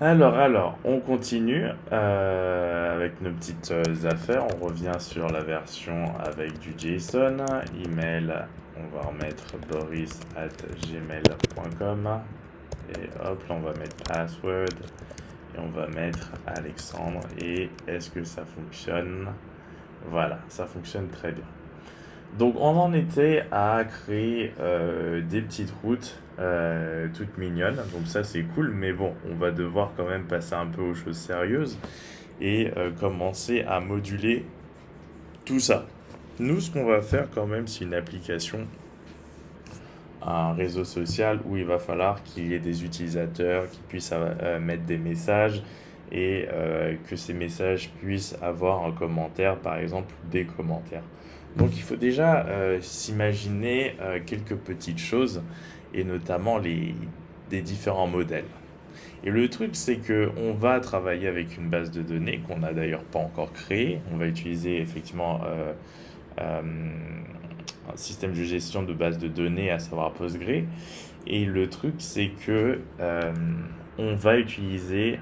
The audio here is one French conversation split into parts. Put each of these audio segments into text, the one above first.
Alors, on continue avec nos petites affaires. On revient sur la version avec du JSON. Email, on va remettre boris@gmail.com. Et hop, là, on va mettre password. Et on va mettre Alexandre. Et est-ce que ça fonctionne? Voilà, ça fonctionne très bien. Donc on en était à créer des petites routes toutes mignonnes. Donc ça c'est cool, mais bon, on va devoir quand même passer un peu aux choses sérieuses et commencer à moduler tout ça. Nous, ce qu'on va faire quand même, c'est une application, un réseau social où il va falloir qu'il y ait des utilisateurs qui puissent mettre des messages et que ces messages puissent avoir un commentaire, par exemple, des commentaires. Donc il faut déjà s'imaginer quelques petites choses et notamment des différents modèles. Et le truc, c'est que on va travailler avec une base de données qu'on n'a d'ailleurs pas encore créée. On va utiliser effectivement euh, un système de gestion de base de données, à savoir Postgre. Et le truc, c'est que on va utiliser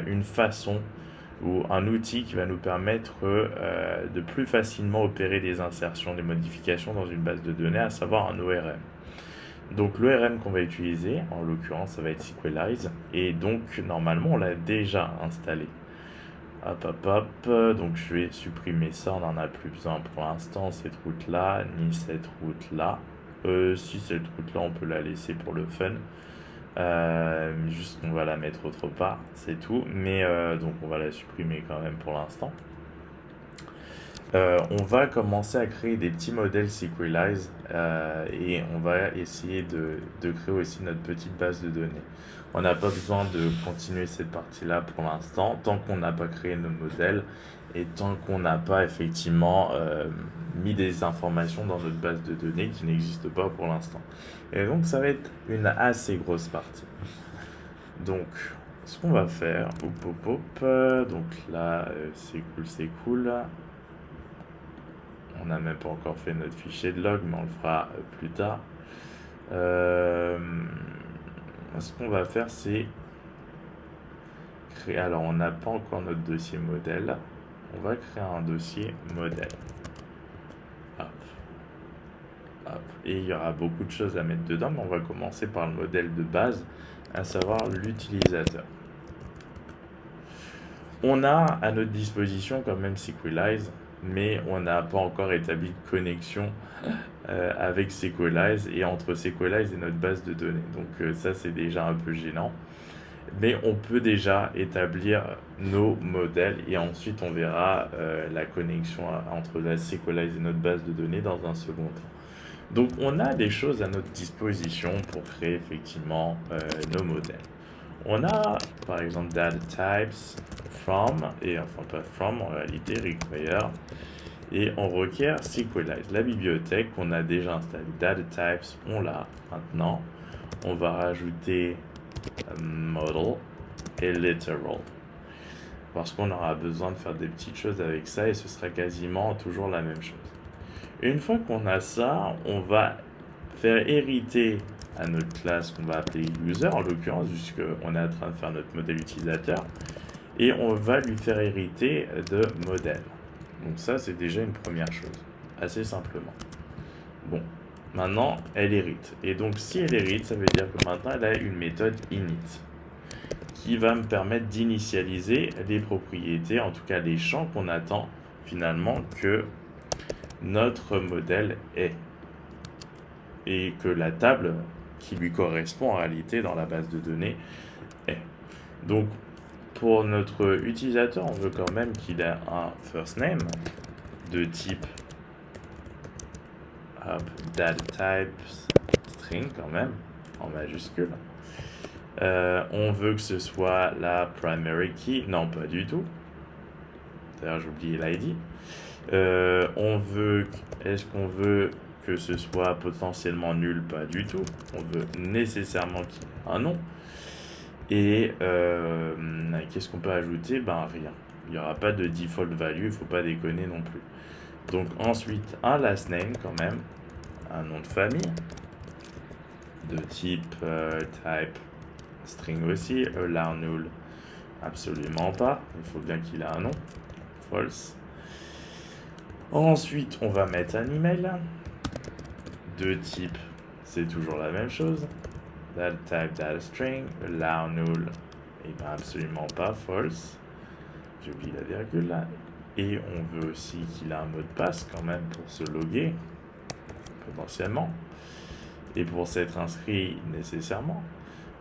une façon ou un outil qui va nous permettre de plus facilement opérer des insertions, des modifications dans une base de données, à savoir un ORM. Donc l'ORM qu'on va utiliser, en l'occurrence, ça va être Sequelize, et donc normalement on l'a déjà installé. Hop, hop, hop, donc je vais supprimer ça, on n'en a plus besoin pour l'instant, cette route-là, ni cette route-là. Si cette route-là, on peut la laisser pour le fun. Juste on va la mettre autre part, c'est tout. Mais donc on va la supprimer quand même pour l'instant. On va commencer à créer des petits modèles Sequelize et on va essayer de créer aussi notre petite base de données. On n'a pas besoin de continuer cette partie-là pour l'instant, tant qu'on n'a pas créé nos modèles et tant qu'on n'a pas effectivement mis des informations dans notre base de données qui n'existent pas pour l'instant. Et donc ça va être une assez grosse partie. Donc ce qu'on va faire, hop hop hop, donc là c'est cool, c'est cool. On n'a même pas encore fait notre fichier de log, mais on le fera plus tard. Euh, Ce qu'on va faire, c'est créer. Alors, on n'a pas encore notre dossier modèle. On va créer un dossier modèle. Hop, hop. Et il y aura beaucoup de choses à mettre dedans, mais on va commencer par le modèle de base, à savoir l'utilisateur. On a à notre disposition quand même Sequelize, mais on n'a pas encore établi de connexion avec Sequelize et entre Sequelize et notre base de données. Donc ça c'est déjà un peu gênant. Mais on peut déjà établir nos modèles et ensuite on verra la connexion entre la Sequelize et notre base de données dans un second temps. Donc on a des choses à notre disposition pour créer effectivement nos modèles. On a par exemple data types from, et enfin pas from en réalité, require, et on requiert Sequelize. La bibliothèque qu'on a déjà installée, data types, on l'a maintenant. On va rajouter model et literal. Parce qu'on aura besoin de faire des petites choses avec ça et ce sera quasiment toujours la même chose. Une fois qu'on a ça, on va faire hériter à notre classe qu'on va appeler user en l'occurrence, puisqu'on est en train de faire notre modèle utilisateur, et on va lui faire hériter de modèle. Donc ça, c'est déjà une première chose, assez simplement. Bon, maintenant, elle hérite. Et donc, si elle hérite, ça veut dire que maintenant, elle a une méthode init qui va me permettre d'initialiser les propriétés, en tout cas les champs qu'on attend finalement que notre modèle ait. Et que la table qui lui correspond en réalité dans la base de données est. Donc, pour notre utilisateur, on veut quand même qu'il ait un first name de type data type string quand même, en majuscule. On veut que ce soit la primary key. Non, pas du tout. D'ailleurs, j'ai oublié l'ID. Est-ce qu'on veut que ce soit potentiellement nul? Pas du tout. On veut nécessairement qu'il y ait un nom. Et qu'est-ce qu'on peut ajouter? Ben rien. Il n'y aura pas de default value, il ne faut pas déconner non plus. Donc ensuite, un last name quand même, un nom de famille, de type type string aussi, allow null Absolument pas. Il faut bien qu'il ait un nom. False. Ensuite, on va mettre un email. De type, c'est toujours la même chose. That type, that string. Allow null. Et bien absolument pas. False. J'ai oublié la virgule là. Et on veut aussi qu'il ait un mot de passe quand même pour se loguer. Potentiellement. Et pour s'être inscrit nécessairement.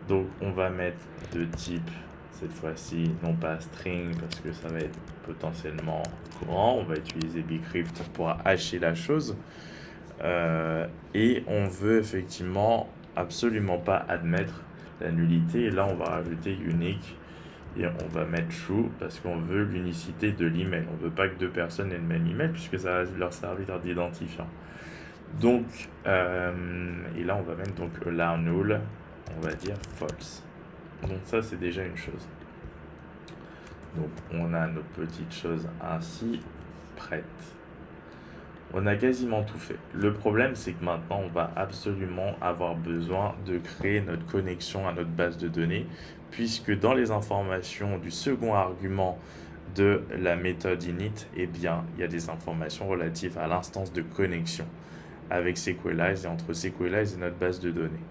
Donc on va mettre de type, cette fois-ci, non pas string, parce que ça va être potentiellement courant. On va utiliser bcrypt pour pouvoir hacher la chose. Et on veut effectivement absolument pas admettre la nullité. Et là, on va rajouter unique. Et on va mettre true parce qu'on veut l'unicité de l'email. On veut pas que deux personnes aient le même email puisque ça va leur servir d'identifiant. Donc, et là, on va mettre donc allow null. On va dire false. Donc ça, c'est déjà une chose. Donc on a nos petites choses ainsi prêtes. On a quasiment tout fait. Le problème, c'est que maintenant, on va absolument avoir besoin de créer notre connexion à notre base de données, puisque dans les informations du second argument de la méthode init, eh bien, il y a des informations relatives à l'instance de connexion avec SQLize et entre SQLize et notre base de données.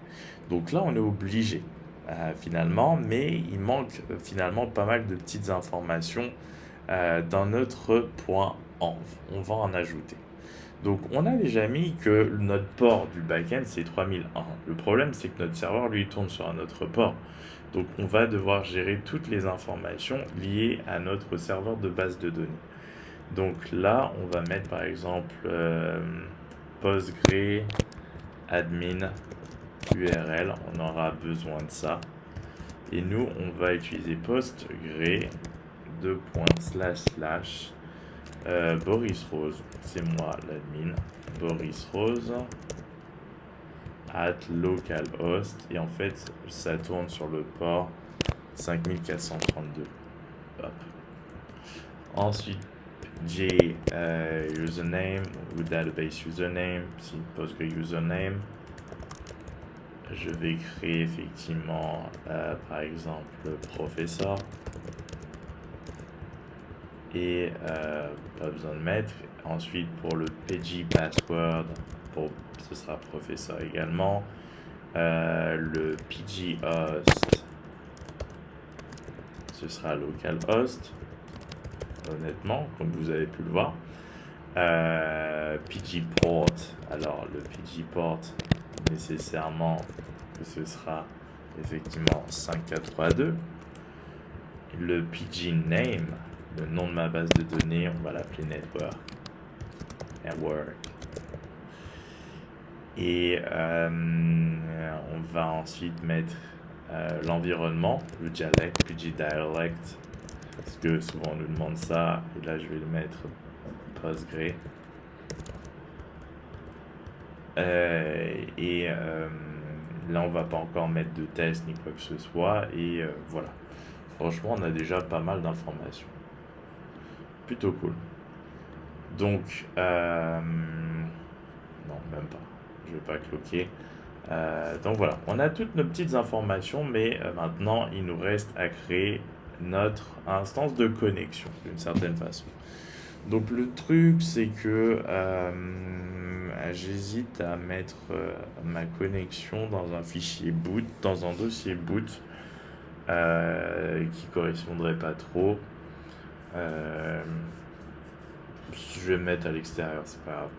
Donc là, on est obligé finalement, mais il manque finalement pas mal de petites informations dans notre point env. On va en ajouter. Donc on a déjà mis que notre port du backend c'est 3001. Le problème c'est que notre serveur lui tourne sur un autre port. Donc on va devoir gérer toutes les informations liées à notre serveur de base de données. Donc là on va mettre par exemple Postgre admin URL, on aura besoin de ça. Et nous on va utiliser Postgre Boris Rose, c'est moi l'admin, Boris Rose at localhost, et en fait ça tourne sur le port 5432. Hop. Ensuite j'ai username ou database username, si Postgre username, je vais créer effectivement par exemple le professeur. Et pas besoin de mettre. Ensuite pour le pg password, ce sera professeur également. Le pg host, ce sera localhost, honnêtement, comme vous avez pu le voir. Pg port, alors le pg port nécessairement ce sera effectivement 5432. Le pg name, le nom de ma base de données, on va l'appeler network. Et on va ensuite mettre l'environnement, le dialecte, PG dialect, parce que souvent on nous demande ça, et là je vais le mettre Postgre. Là on va pas encore mettre de test ni quoi que ce soit, et voilà. Franchement on a déjà pas mal d'informations. Plutôt cool. Donc, non, même pas. Je vais pas cloquer. Donc voilà, on a toutes nos petites informations, mais maintenant, il nous reste à créer notre instance de connexion, d'une certaine façon. Donc le truc, c'est que j'hésite à mettre ma connexion dans un fichier boot, dans un dossier boot, qui correspondrait pas trop. Je vais mettre à l'extérieur, c'est pas grave.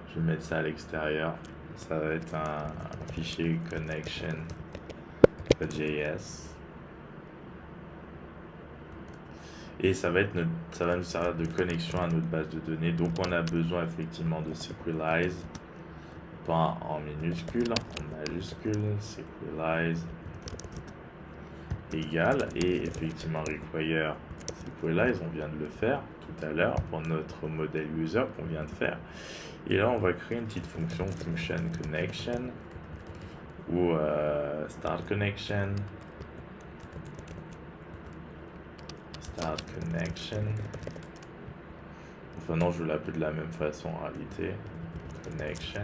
Je vais mettre ça à l'extérieur. Ça va être un fichier connection.js. Et ça va nous servir de connexion à notre base de données. Donc on a besoin effectivement de SQLize. Pas en minuscule, en majuscule, SQLize égal. Et effectivement require SQLize, on vient de le faire tout à l'heure pour notre modèle user qu'on vient de faire. Et là on va créer une petite fonction function connection ou start connection. Enfin non, je l'appelle de la même façon en réalité. Connection.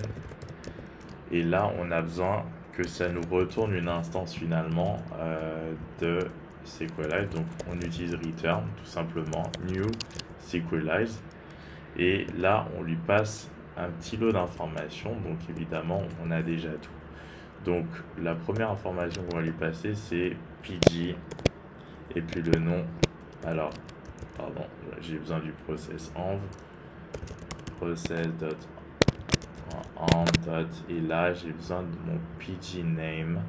Et là, on a besoin que ça nous retourne une instance finalement de SQLize, donc on utilise return tout simplement, new SQLize, et là on lui passe un petit lot d'informations, donc évidemment on a déjà tout. Donc la première information qu'on va lui passer c'est pg, et puis le nom, alors, pardon, j'ai besoin du process env, process.env, et là j'ai besoin de mon pg name.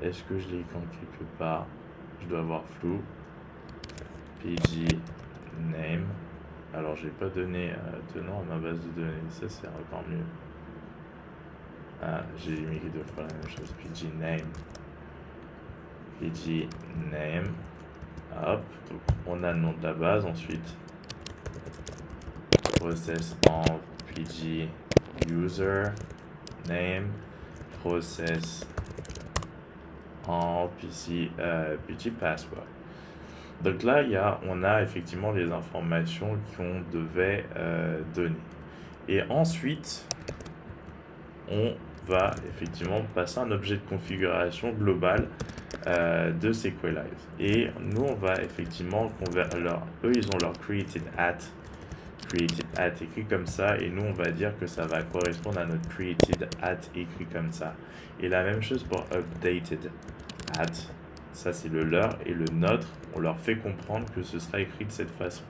Est-ce que je l'ai quand quelque part? Je dois avoir flou. pg name. Alors j'ai pas donné de nom à ma base de données, ça c'est encore mieux. Ah, j'ai mis deux fois la même chose. pg name. pg name. Hop, donc on a le nom de la base. Ensuite, process env pg user name, process env pg password. Donc là, on a effectivement les informations qu'on devait donner. Et ensuite, on va effectivement passer un objet de configuration global de SQLize. Et nous, on va effectivement convertir eux, ils ont leur created at écrit comme ça, et nous, on va dire que ça va correspondre à notre created at écrit comme ça. Et la même chose pour updated at. Ça, c'est le leur, et le nôtre, on leur fait comprendre que ce sera écrit de cette façon.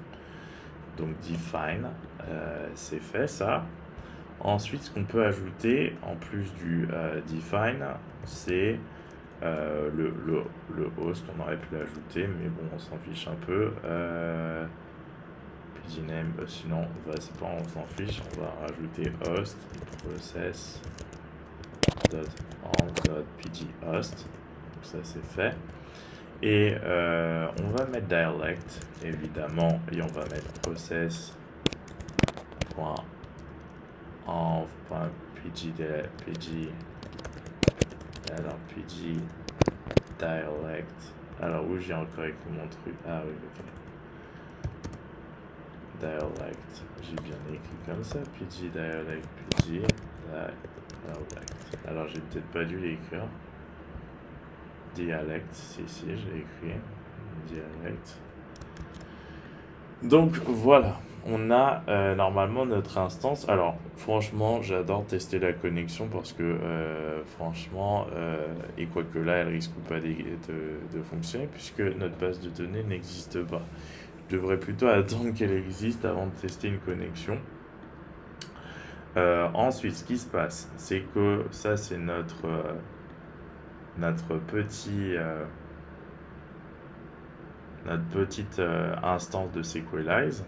Donc define, c'est fait ça. Ensuite, ce qu'on peut ajouter en plus du define, c'est le host. On aurait pu l'ajouter, mais bon, on s'en fiche un peu. pgname, sinon, c'est pas, on s'en fiche. On va rajouter host process.env.pghost. Donc ça, c'est fait. Et on va mettre dialect, évidemment, et on va mettre process.env.pg alors pg dialect. Alors où j'ai encore écrit mon truc? Ah oui, ok. Dialect, j'ai bien écrit comme ça, pg dialect, pg dialect. Alors j'ai peut-être pas dû l'écrire. Dialect, si, j'ai écrit dialect. Donc voilà, on a normalement notre instance. Alors franchement, j'adore tester la connexion parce que franchement, et quoique là, elle risque pas de fonctionner puisque notre base de données n'existe pas. Je devrais plutôt attendre qu'elle existe avant de tester une connexion. Ensuite, ce qui se passe, c'est que ça, c'est notre petite instance de SQLize,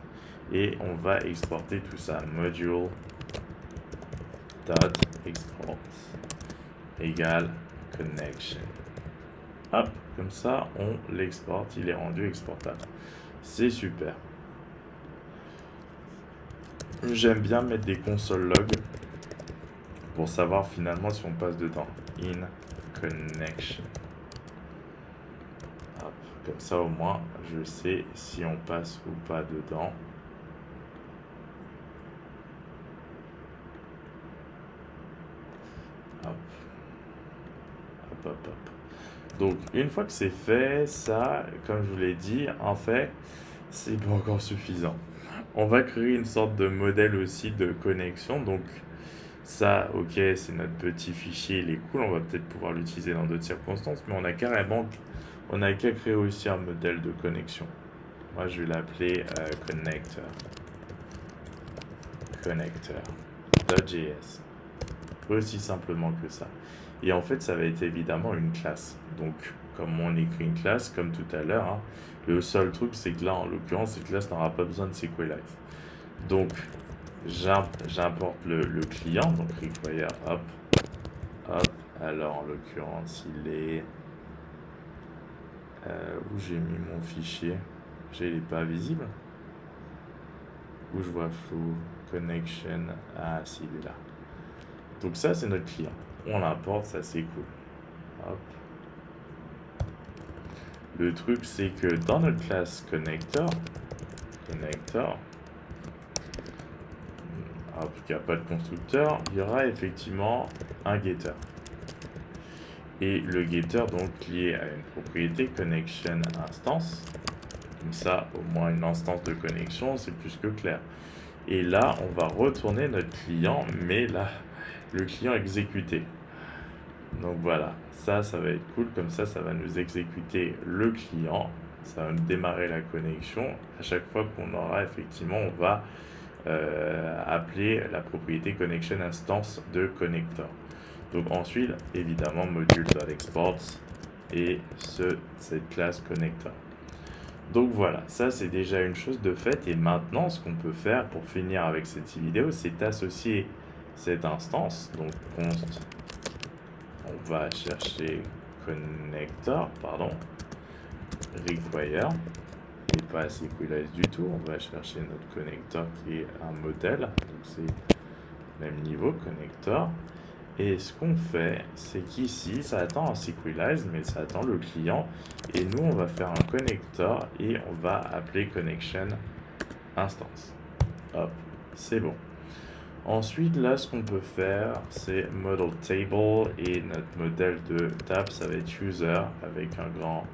et on va exporter tout ça. Module.export égale connection. Hop, comme ça, on l'exporte, il est rendu exportable. C'est super. J'aime bien mettre des console logs pour savoir finalement si on passe dedans. In connection. Hop, comme ça au moins je sais si on passe ou pas dedans. Hop. Hop, hop, hop. Donc une fois que c'est fait, ça, comme je vous l'ai dit, en fait, c'est pas encore suffisant. On va créer une sorte de modèle aussi de connexion. Donc ça, ok, c'est notre petit fichier, il est cool, on va peut-être pouvoir l'utiliser dans d'autres circonstances, mais on a qu'à créer aussi un modèle de connexion. Moi, je vais l'appeler connector.js. Aussi simplement que ça. Et en fait, ça va être évidemment une classe. Donc, comme on écrit une classe, comme tout à l'heure, hein, le seul truc, c'est que là, en l'occurrence, cette classe n'aura pas besoin de SQLize. Donc, j'importe le client, donc require, hop. Alors, en l'occurrence, il est... où j'ai mis mon fichier? Il n'est pas visible. Où je vois flou, connection, ah si, il est là. Donc ça, c'est notre client. On l'importe, ça c'est cool. Hop. Le truc, c'est que dans notre classe connector, hop, il n'y a pas de constructeur, il y aura effectivement un getter. et le getter donc lié à une propriété connection instance. Comme ça, au moins une instance de connexion, c'est plus que clair. Et là, on va retourner notre client, mais là, le client exécuté. Donc voilà, ça va être cool. Comme ça va nous exécuter le client. Ça va nous démarrer la connexion. À chaque fois qu'on aura, effectivement, on va appeler la propriété connection instance de connector. Donc ensuite, évidemment, module.export et cette classe connector. Donc voilà, ça c'est déjà une chose de faite. Et maintenant, ce qu'on peut faire pour finir avec cette vidéo, c'est associer cette instance. Donc const, on va chercher connector, require, et pas SQLize du tout. On va chercher notre connector qui est un modèle. Donc c'est même niveau connector. Et ce qu'on fait, c'est qu'ici, ça attend un SQLize, mais ça attend le client. Et nous, on va faire un connector et on va appeler connection instance. Hop, c'est bon. Ensuite, là, ce qu'on peut faire, c'est model table et notre modèle de table, ça va être user avec un grand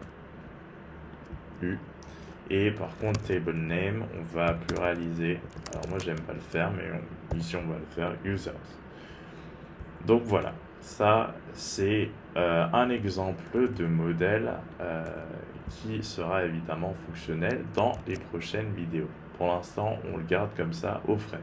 U. Et par contre, table name, on va pluraliser. Alors moi, j'aime pas le faire, mais ici, on va le faire users. Donc voilà, ça c'est un exemple de modèle qui sera évidemment fonctionnel dans les prochaines vidéos. Pour l'instant, on le garde comme ça au frais.